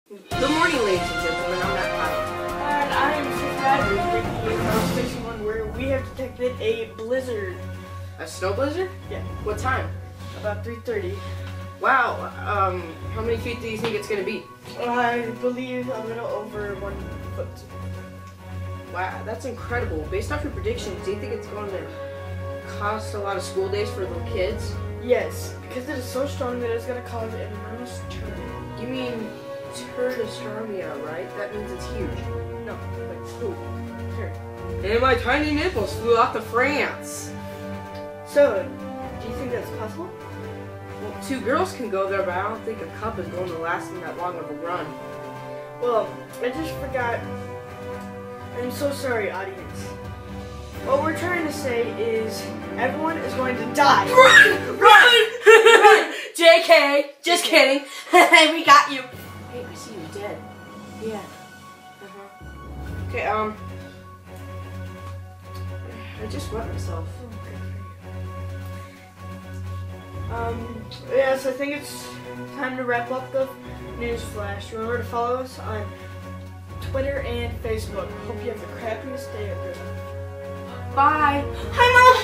Good morning, ladies and gentlemen. I'm Matt Kyle. And I'm Sixth Advent, bringing you Station 1, where we have detected a blizzard. A snow blizzard? Yeah. What time? About 3:30. Wow. How many feet do you think it's gonna be? I believe a little over 1 foot. Wow, that's incredible. Based off your predictions, do you think it's going to cost a lot of school days for little kids? Yes, because it is so strong that it's going to cause an enormous turn. You mean turbostromia, right? That means it's huge. No, like school. Turn. And my tiny nipples flew off to France. So, do you think that's possible? Well, 2 girls can go there, but I don't think a cup is going to last them that long of a run. Well, I just forgot. I'm so sorry, audience. What we're trying to say is everyone is going to die. Run! Run! JK! Just kidding. We got you. Hey, I see you dead. Yeah. Okay, I just wet myself. Yes, I think it's time to wrap up the news flash. Remember to follow us on Twitter and Facebook. Hope you have the crappiest day ever. Bye. Hi, Mom.